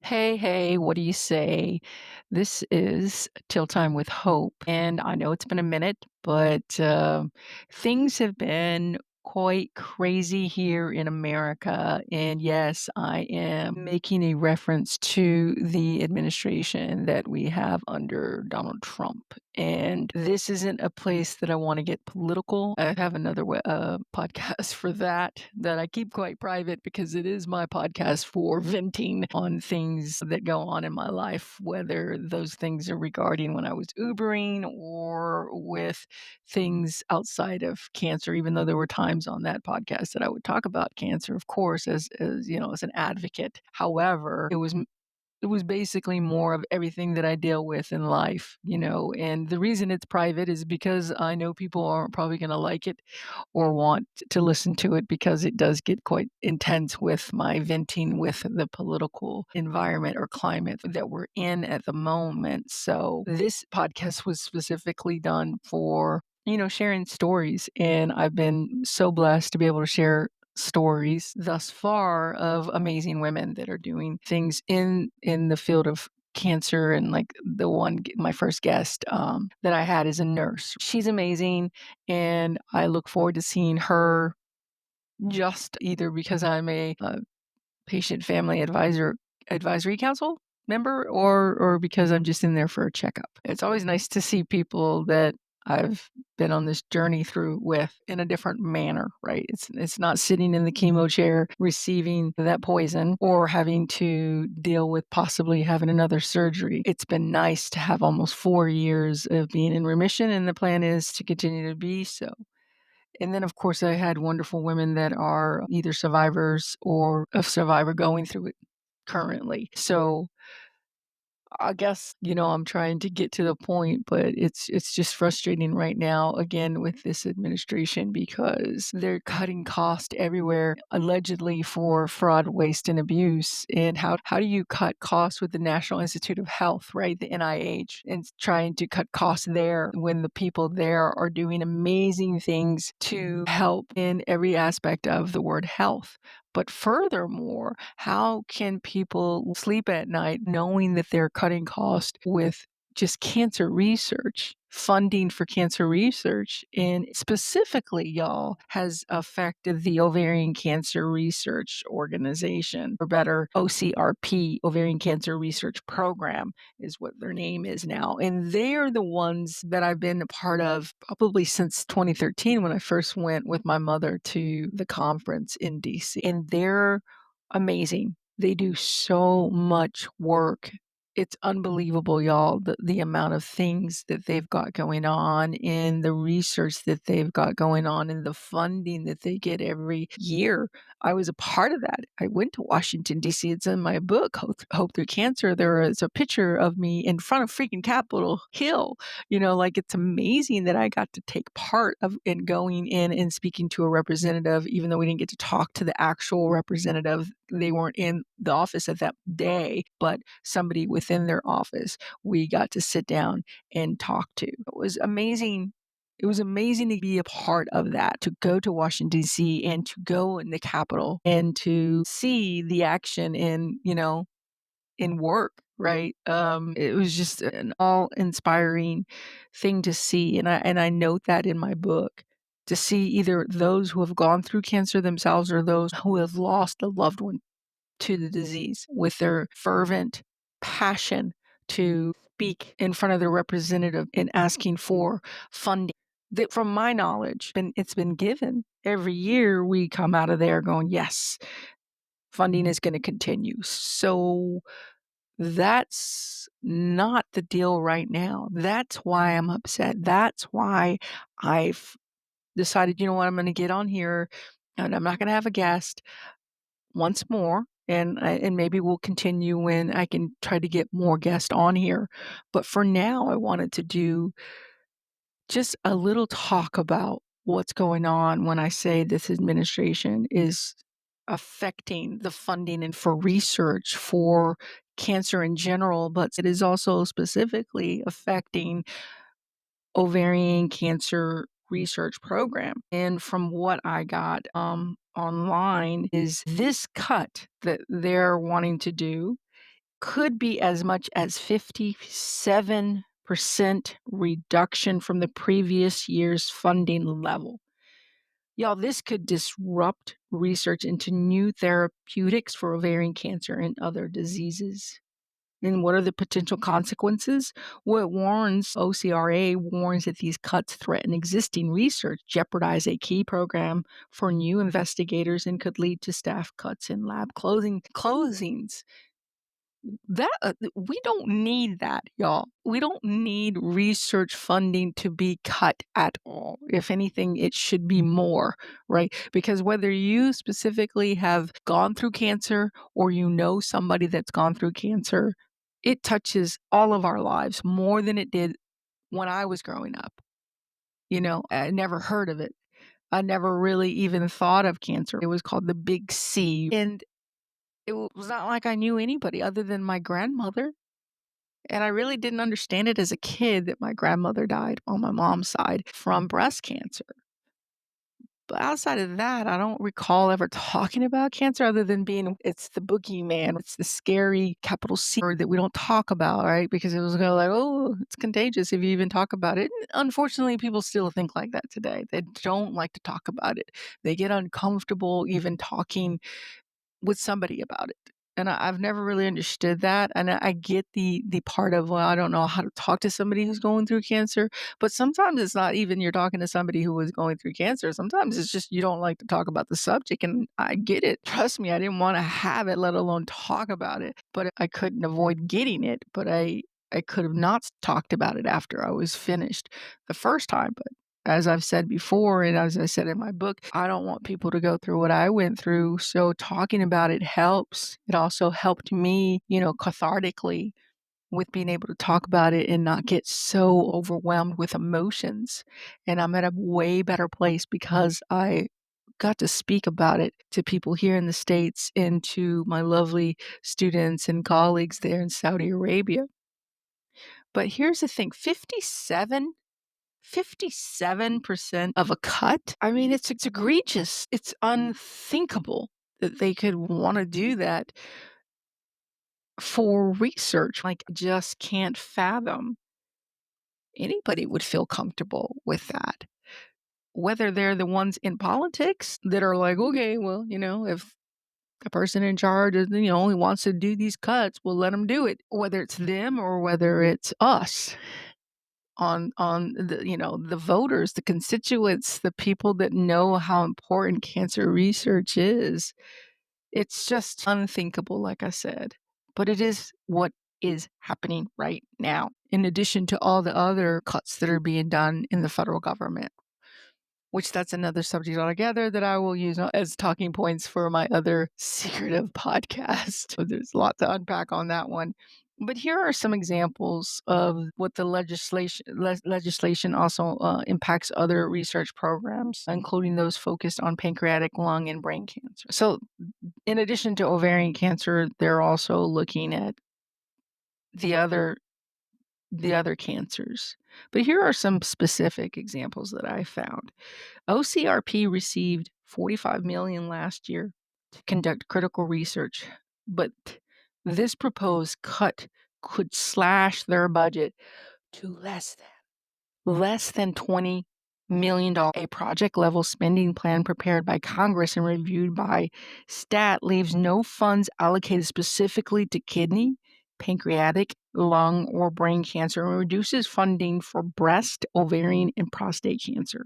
Hey, hey, what do you say? This is Till Time with Hope. And I know it's been a minute, but things have been quite crazy here in America. And yes, I am making a reference to the administration that we have under Donald Trump. And this isn't a place that I want to get political. I have another podcast for that I keep quite private because it is my podcast for venting on things that go on in my life, whether those things are regarding when I was Ubering or with things outside of cancer, even though there were times on that podcast that I would talk about cancer, of course, as you know, as an advocate. However, it was basically more of everything that I deal with in life, and the reason it's private is because I know people aren't probably going to like it or want to listen to it because it does get quite intense with my venting with the political environment or climate that we're in at the moment. So this podcast was specifically done for sharing stories. And I've been so blessed to be able to share stories thus far of amazing women that are doing things in the field of cancer. And like my first guest that I had is a nurse. She's amazing, and I look forward to seeing her, just either because I'm a patient family advisory council member, or because I'm just in there for a checkup. It's always nice to see people that I've been on this journey through with in a different manner, right? It's not sitting in the chemo chair receiving that poison or having to deal with possibly having another surgery. It's been nice to have almost 4 years of being in remission, and the plan is to continue to be so. And then, of course, I had wonderful women that are either survivors or a survivor going through it currently. So I guess, I'm trying to get to the point, but it's just frustrating right now, again, with this administration because they're cutting cost everywhere, allegedly for fraud, waste, and abuse. And how do you cut costs with the National Institute of Health, right? The NIH, and trying to cut costs there when the people there are doing amazing things to help in every aspect of the word health. But furthermore, how can people sleep at night knowing that they're cutting costs with just cancer research, funding for cancer research, and specifically, y'all, has affected the Ovarian Cancer Research Organization, or better, OCRP, Ovarian Cancer Research Program is what their name is now. And they're the ones that I've been a part of probably since 2013 when I first went with my mother to the conference in DC. And they're amazing. They do so much work. It's unbelievable, y'all, the amount of things that they've got going on and the research that they've got going on and the funding that they get every year. I was a part of that. I went to Washington, D.C. It's in my book, Hope Through Cancer. There is a picture of me in front of freaking Capitol Hill. Like, it's amazing that I got to take part of in going in and speaking to a representative, even though we didn't get to talk to the actual representative. They weren't in the office at that day, but somebody within their office we got to sit down and talk to. It was amazing. It was amazing to be a part of that, to go to Washington, D.C. and to go in the Capitol and to see the action in work, right? It was just an all-inspiring thing to see, and I note that in my book, to see either those who have gone through cancer themselves or those who have lost a loved one to the disease with their fervent passion to speak in front of their representative and asking for funding. That, from my knowledge, it's been given. Every year we come out of there going, yes, funding is going to continue. So that's not the deal right now. That's why I'm upset. That's why I've decided, you know what, I'm going to get on here and I'm not going to have a guest once more. And maybe we'll continue when I can try to get more guests on here. But for now, I wanted to do just a little talk about what's going on when I say this administration is affecting the funding and for research for cancer in general, but it is also specifically affecting ovarian cancer research program. And from what I got online is this cut that they're wanting to do could be as much as 57% reduction from the previous year's funding level. Y'all, this could disrupt research into new therapeutics for ovarian cancer and other diseases. And what are the potential consequences? Well, OCRA warns that these cuts threaten existing research, jeopardize a key program for new investigators, and could lead to staff cuts and lab closings. We don't need that, y'all. We don't need research funding to be cut at all. If anything, it should be more, right? Because whether you specifically have gone through cancer or you know somebody that's gone through cancer, it touches all of our lives more than it did when I was growing up. I never heard of it. I never really even thought of cancer. It was called the Big C. And it was not like I knew anybody other than my grandmother. And I really didn't understand it as a kid that my grandmother died on my mom's side from breast cancer. But outside of that, I don't recall ever talking about cancer other than it's the boogeyman. It's the scary capital C word that we don't talk about, right? Because it was kind of like, oh, it's contagious if you even talk about it. And unfortunately, people still think like that today. They don't like to talk about it. They get uncomfortable even talking with somebody about it. And I've never really understood that. And I get the part of, well, I don't know how to talk to somebody who's going through cancer. But sometimes it's not even you're talking to somebody who was going through cancer. Sometimes it's just you don't like to talk about the subject. And I get it. Trust me, I didn't want to have it, let alone talk about it. But I couldn't avoid getting it. But I could have not talked about it after I was finished the first time. But as I've said before, and as I said in my book, I don't want people to go through what I went through. So talking about it helps. It also helped me, cathartically with being able to talk about it and not get so overwhelmed with emotions. And I'm at a way better place because I got to speak about it to people here in the States and to my lovely students and colleagues there in Saudi Arabia. But here's the thing, 57% of a cut? I mean, it's egregious. It's unthinkable that they could wanna do that for research. Like, just can't fathom anybody would feel comfortable with that. Whether they're the ones in politics that are like, "Okay, well, if the person in charge is, only wants to do these cuts, we'll let them do it." Whether it's them or whether it's us. On the voters, the constituents, the people that know how important cancer research is. It's just unthinkable, like I said, but it is what is happening right now, in addition to all the other cuts that are being done in the federal government, which that's another subject altogether that I will use as talking points for my other secretive podcast. So there's a lot to unpack on that one. But here are some examples of what the legislation also impacts other research programs, including those focused on pancreatic, lung, and brain cancer. So in addition to ovarian cancer, they're also looking at the other cancers. But here are some specific examples that I found. OCRP received $45 million last year to conduct critical research, but this proposed cut could slash their budget to less than $20 million. A project level spending plan prepared by Congress and reviewed by STAT leaves no funds allocated specifically to kidney, pancreatic, lung, or brain cancer and reduces funding for breast, ovarian, and prostate cancer.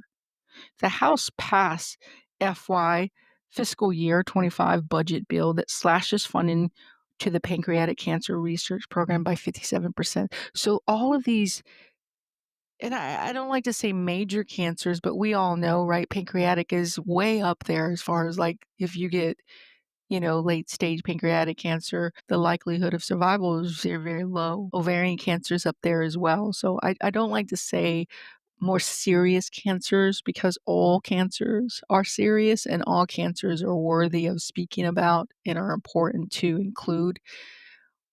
The House passed FY fiscal year 25 budget bill that slashes funding to the pancreatic cancer research program by 57%. So all of these, and I don't like to say major cancers, but we all know, right? Pancreatic is way up there as far as like if you get, late stage pancreatic cancer, the likelihood of survival is very, very low. Ovarian cancer is up there as well. So I don't like to say more serious cancers because all cancers are serious and all cancers are worthy of speaking about and are important to include.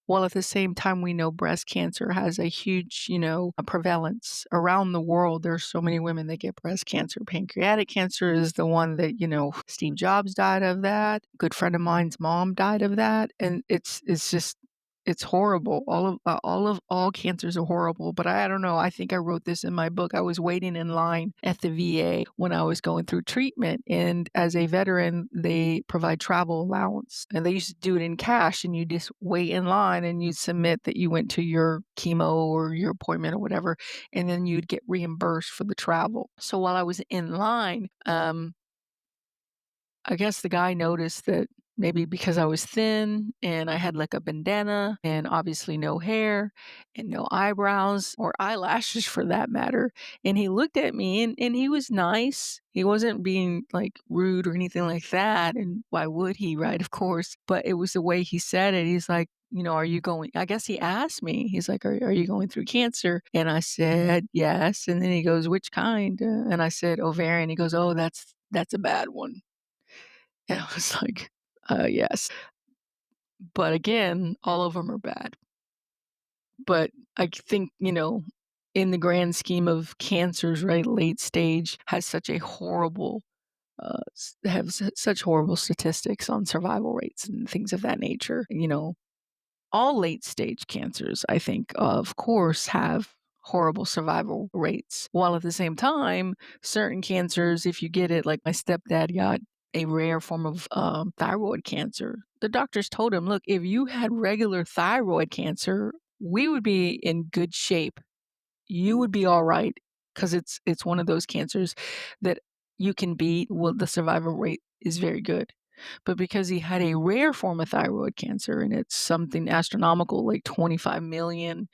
While at the same time, we know breast cancer has a huge, a prevalence around the world. There's so many women that get breast cancer. Pancreatic cancer is the one that, Steve Jobs died of that. A good friend of mine's mom died of that. And it's just It's horrible. All cancers are horrible, but I don't know, I think I wrote this in my book. I was waiting in line at the VA when I was going through treatment, and as a veteran, they provide travel allowance, and they used to do it in cash, and you just wait in line, and you'd submit that you went to your chemo or your appointment or whatever, and then you'd get reimbursed for the travel. So while I was in line, I guess the guy noticed that maybe because I was thin and I had like a bandana and obviously no hair and no eyebrows or eyelashes for that matter. And he looked at me and he was nice. He wasn't being like rude or anything like that. And why would he, right? Of course. But it was the way he said it. He's like, are you going? I guess he asked me, he's like, are you going through cancer? And I said, yes. And then he goes, which kind? And I said, ovarian. He goes, oh, that's a bad one. And I was like, yes. But again, all of them are bad. But I think, in the grand scheme of cancers, right, late stage has such a horrible, such horrible statistics on survival rates and things of that nature. All late stage cancers, I think, of course, have horrible survival rates. While at the same time, certain cancers, if you get it, like my stepdad got a rare form of thyroid cancer. The doctors told him, look, if you had regular thyroid cancer, we would be in good shape. You would be all right because it's one of those cancers that you can beat. Well, the survival rate is very good. But because he had a rare form of thyroid cancer and it's something astronomical, like 25 million,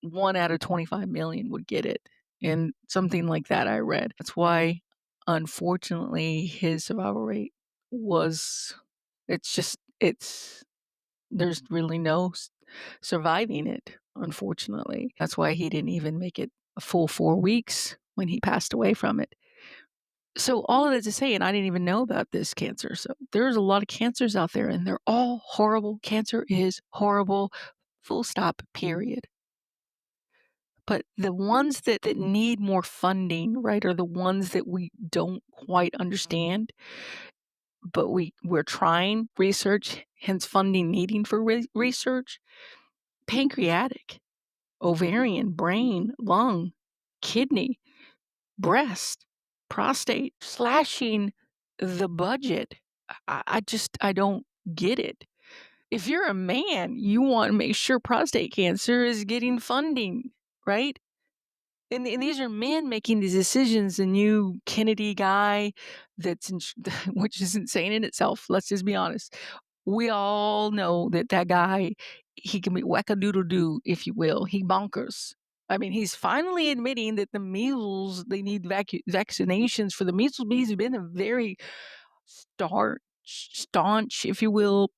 1 out of 25 million would get it. And something like that I read. That's why, unfortunately, his survival rate was, there's really no surviving it, unfortunately. That's why he didn't even make it a full 4 weeks when he passed away from it. So all of that to say, and I didn't even know about this cancer. So there's a lot of cancers out there, and they're all horrible. Cancer is horrible, full stop, period. But the ones that need more funding, right, are the ones that we don't quite understand, but we're trying research, hence funding needing for research. Pancreatic, ovarian, brain, lung, kidney, breast, prostate, slashing the budget. I don't get it. If you're a man, you want to make sure prostate cancer is getting funding, right? And these are men making these decisions, and you Kennedy guy which is insane in itself. Let's just be honest. We all know that guy, he can be wackadoodle-doo, if you will. He bonkers. I mean, he's finally admitting that the measles, they need vaccinations for the measles. He's been a very staunch, if you will,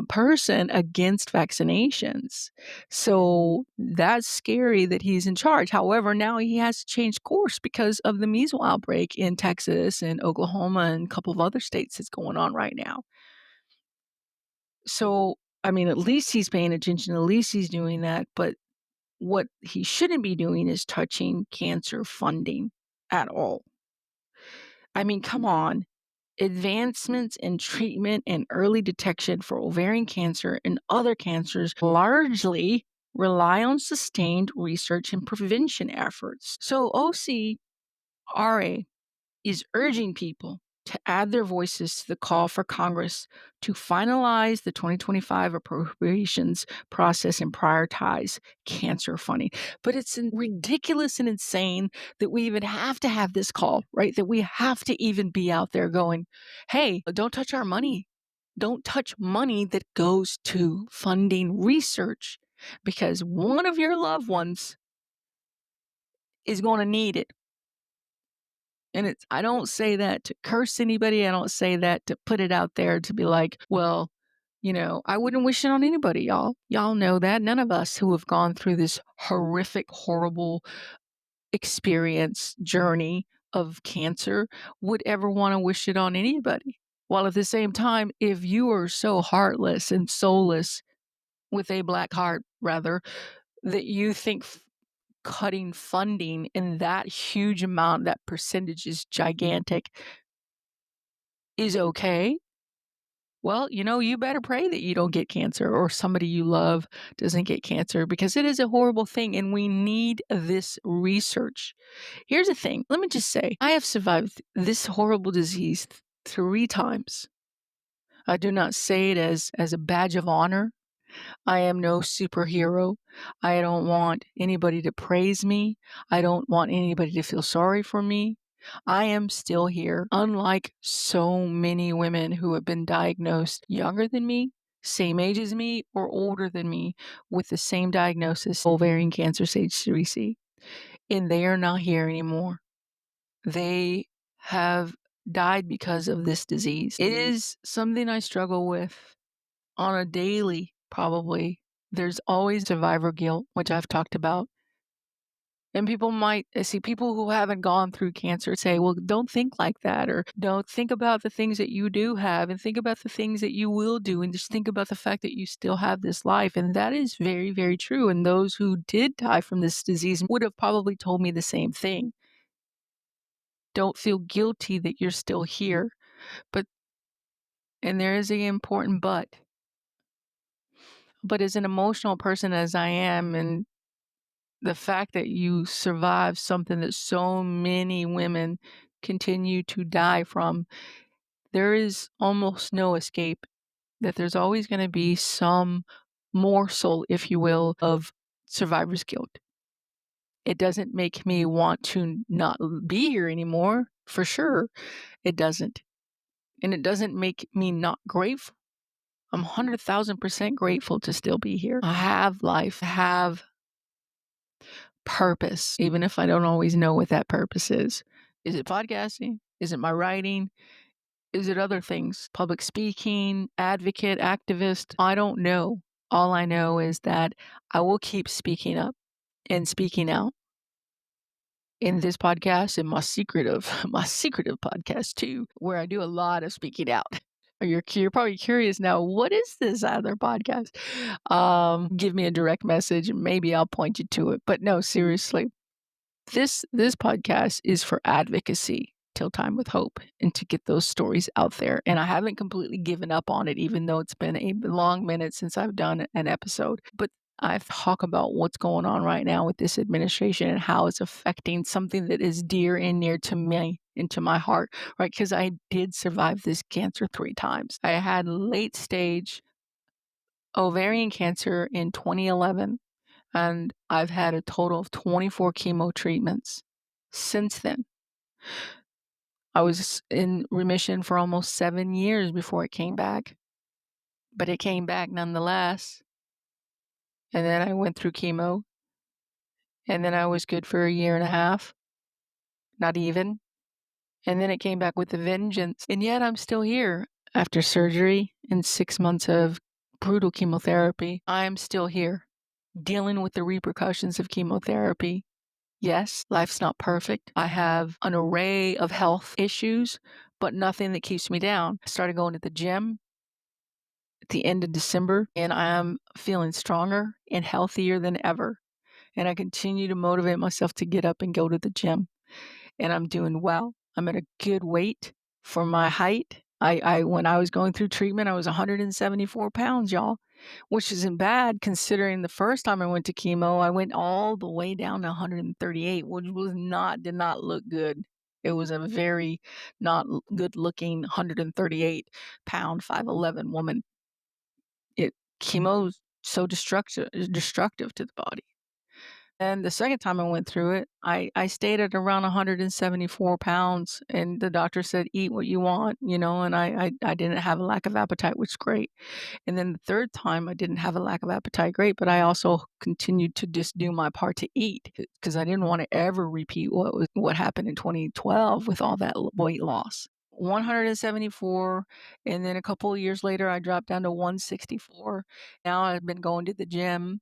person against vaccinations. So that's scary that he's in charge. However, now he has to change course because of the measles outbreak in Texas and Oklahoma and a couple of other states that's going on right now. So, I mean, at least he's paying attention. At least he's doing that. But what he shouldn't be doing is touching cancer funding at all. I mean, come on. Advancements in treatment and early detection for ovarian cancer and other cancers largely rely on sustained research and prevention efforts. So OCRA is urging people to add their voices to the call for Congress to finalize the 2025 appropriations process and prioritize cancer funding. But it's ridiculous and insane that we even have to have this call, right? That we have to even be out there going, hey, don't touch our money. Don't touch money that goes to funding research because one of your loved ones is going to need it. And I don't say that to curse anybody. I don't say that to put it out there to be like, well, I wouldn't wish it on anybody, y'all. Y'all know that. None of us who have gone through this horrific, horrible experience, journey of cancer would ever want to wish it on anybody. While at the same time, if you are so heartless and soulless, with a black heart, rather, that you think cutting funding in that huge amount, that percentage is gigantic, is okay, Well, you better pray that you don't get cancer or somebody you love doesn't get cancer because it is a horrible thing and we need this research. Here's the thing. Let me just say, I have survived this horrible disease 3 times. I do not say it as a badge of honor. I am no superhero. I don't want anybody to praise me. I don't want anybody to feel sorry for me. I am still here, unlike so many women who have been diagnosed younger than me, same age as me, or older than me with the same diagnosis, ovarian cancer stage 3C. And they are not here anymore. They have died because of this disease. It is something I struggle with on a daily, probably. There's always survivor guilt, which I've talked about. And people might I see people who haven't gone through cancer say, well, don't think like that, or don't think about the things that you do have and think about the things that you will do and just think about the fact that you still have this life. And that is very, very true. And those who did die from this disease would have probably told me the same thing. Don't feel guilty that you're still here. But, and there is an important but as an emotional person as I am, and the fact that you survive something that so many women continue to die from, there is almost no escape. That there's always going to be some morsel, if you will, of survivor's guilt. It doesn't make me want to not be here anymore, for sure. It doesn't. And it doesn't make me not grateful. I'm 100,000% grateful to still be here. I have life, I have purpose, even if I don't always know what that purpose is. Is it podcasting? Is it my writing? Is it other things? Public speaking, advocate, activist? I don't know. All I know is that I will keep speaking up and speaking out in this podcast and my secretive podcast too, where I do a lot of speaking out. You're probably curious now, what is this other podcast? Give me a direct message and maybe I'll point you to it. But no, seriously, this podcast is for advocacy till time with hope and to get those stories out there. And I haven't completely given up on it, even though it's been a long minute since I've done an episode. But I talk about what's going on right now with this administration and how it's affecting something that is dear and near to me and to my heart, right? Because I did survive this cancer 3 times. I had late stage ovarian cancer in 2011, and I've had a total of 24 chemo treatments since then. I was in remission for almost 7 years before it came back, but it came back nonetheless. And then I went through chemo, and then I was good for a year and a half, not even. And then it came back with a vengeance. And yet I'm still here after surgery and 6 months of brutal chemotherapy. I'm still here dealing with the repercussions of chemotherapy. Yes, life's not perfect. I have an array of health issues, but nothing that keeps me down. I started going to the gym at the end of December, and I am feeling stronger and healthier than ever. And I continue to motivate myself to get up and go to the gym. And I'm doing well. I'm at a good weight for my height. I when I was going through treatment, I was 174 pounds, y'all, which isn't bad considering the first time I went to chemo, I went all the way down to 138, which did not look good. It was a very not good looking 138-pound, 5'11" woman. Chemo's so destructive to the body. And the second time I went through it, I stayed at around 174 pounds, and the doctor said, eat what you want, and I didn't have a lack of appetite, which is great. And then the third time, I didn't have a lack of appetite, great, but I also continued to just do my part to eat because I didn't want to ever repeat what happened in 2012 with all that weight loss. 174, and then a couple of years later, I dropped down to 164. Now I've been going to the gym,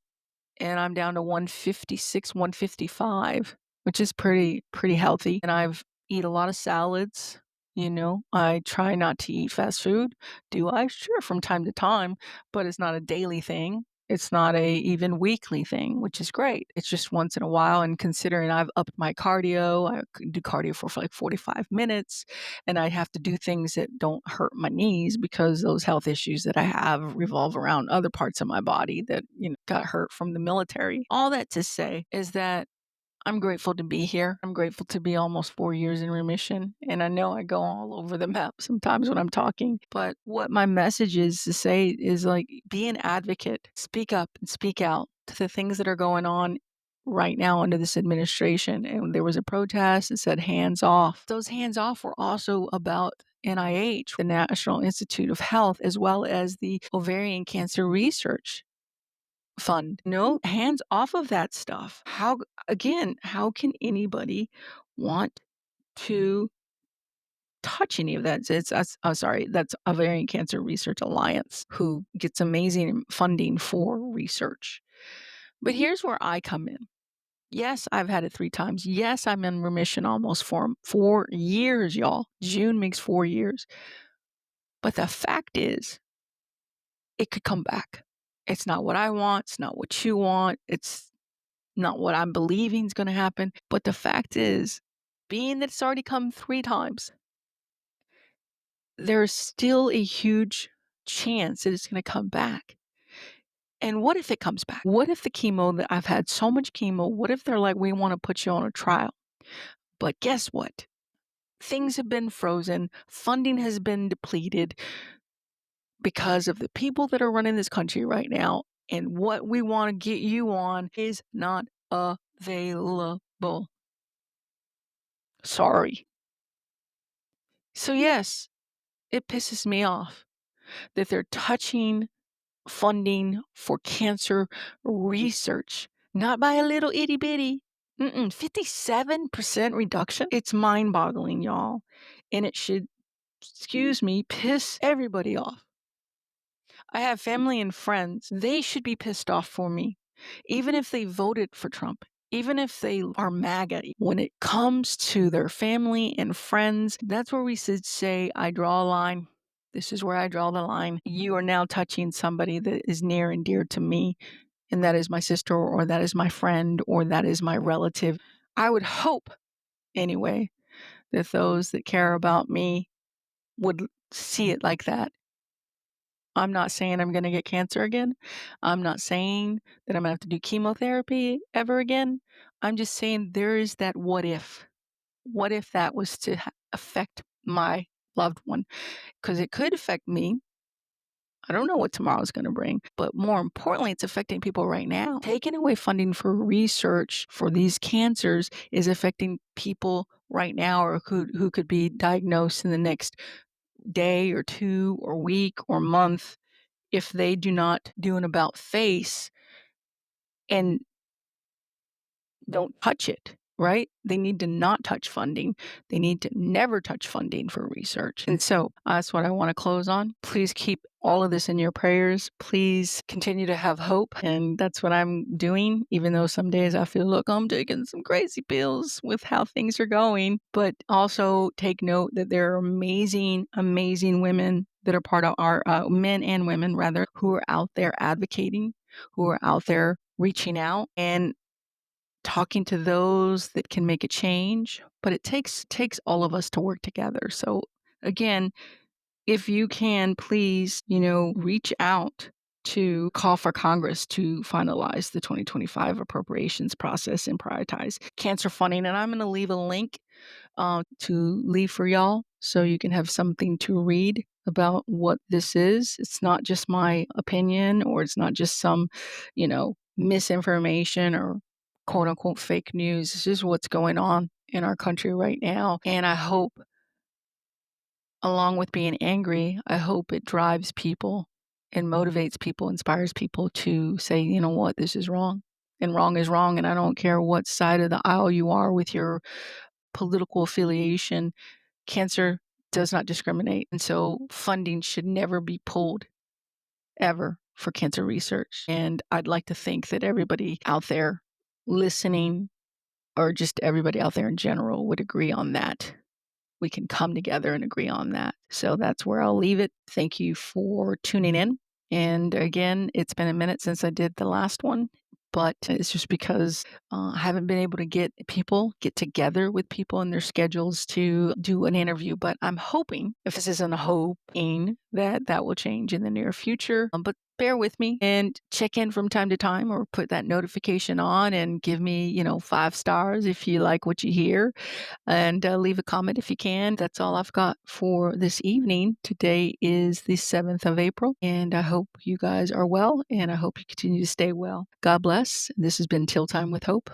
and I'm down to 156, 155, which is pretty healthy. And I've eat a lot of salads. I try not to eat fast food. Do I? Sure, from time to time, but it's not a daily thing. It's not a even weekly thing, which is great. It's just once in a while, and considering I've upped my cardio, I could do cardio for like 45 minutes, and I have to do things that don't hurt my knees because those health issues that I have revolve around other parts of my body that, got hurt from the military. All that to say is that I'm grateful to be here. I'm grateful to be almost 4 years in remission, and I know I go all over the map sometimes when I'm talking, but what my message is to say is, like, be an advocate. Speak up and speak out to the things that are going on right now under this administration, and there was a protest that said, "Hands off." Those hands off were also about NIH, the National Institute of Health, as well as the Ovarian Cancer Research Fund. No, hands off of that stuff. How can anybody want to touch any of that? That's Ovarian Cancer Research Alliance, who gets amazing funding for research. But here's where I come in. Yes, I've had it 3 times. Yes, I'm in remission almost for 4 years, y'all. June makes 4 years. But the fact is, it could come back. It's not what I want. It's not what you want. It's not what I'm believing is gonna happen, but the fact is, being that it's already come 3 times, there's still a huge chance that it's gonna come back. And what if it comes back? What if the chemo that I've had so much chemo, what if they're like, "We wanna put you on a trial." But guess what? Things have been frozen, funding has been depleted because of the people that are running this country right now, and what we wanna get you on is not available. Sorry. So yes, it pisses me off that they're touching funding for cancer research, not by a little itty bitty. 57% reduction. It's mind boggling, y'all. And it should, excuse me, piss everybody off. I have family and friends. They should be pissed off for me, even if they voted for Trump. Even if they are MAGA, when it comes to their family and friends, that's where we should say, I draw a line. This is where I draw the line. You are now touching somebody that is near and dear to me, and that is my sister, or that is my friend, or that is my relative. I would hope, anyway, that those that care about me would see it like that. I'm not saying I'm gonna get cancer again. I'm not saying that I'm gonna have to do chemotherapy ever again. I'm just saying there is that what if. What if that was to affect my loved one? Because it could affect me. I don't know what tomorrow's gonna bring, but more importantly, it's affecting people right now. Taking away funding for research for these cancers is affecting people right now, or who could be diagnosed in the next day or 2 or week or month if they do not do an about face and don't touch it, right? They need to not touch funding. They need to never touch funding for research. And so that's what I want to close on. Please keep all of this in your prayers. Please continue to have hope. And that's what I'm doing, even though some days I feel, look, I'm taking some crazy pills with how things are going. But also take note that there are amazing, amazing women that are part of our men and women, rather, who are out there advocating, who are out there reaching out and talking to those that can make a change. But it takes all of us to work together. So again, if you can, please, reach out to call for Congress to finalize the 2025 appropriations process and prioritize cancer funding. And I'm going to leave a link to leave for y'all so you can have something to read about what this is. It's not just my opinion, or it's not just some, misinformation or quote unquote fake news. This is what's going on in our country right now. And I hope, along with being angry, I hope it drives people and motivates people, inspires people to say, you know what, this is wrong. And wrong is wrong. And I don't care what side of the aisle you are with your political affiliation. Cancer does not discriminate. And so funding should never be pulled, ever, for cancer research. And I'd like to think that everybody out there listening, or just everybody out there in general, would agree on that. We can come together and agree on that. So that's where I'll leave it. Thank you for tuning in. And again, it's been a minute since I did the last one, but it's just because I haven't been able to get together with people in their schedules to do an interview. But I'm hoping, if this isn't a hoping, that that will change in the near future. But bear with me and check in from time to time, or put that notification on and give me, 5 stars if you like what you hear, and leave a comment if you can. That's all I've got for this evening. Today is the 7th of April, and I hope you guys are well, and I hope you continue to stay well. God bless. This has been Till Time with Hope.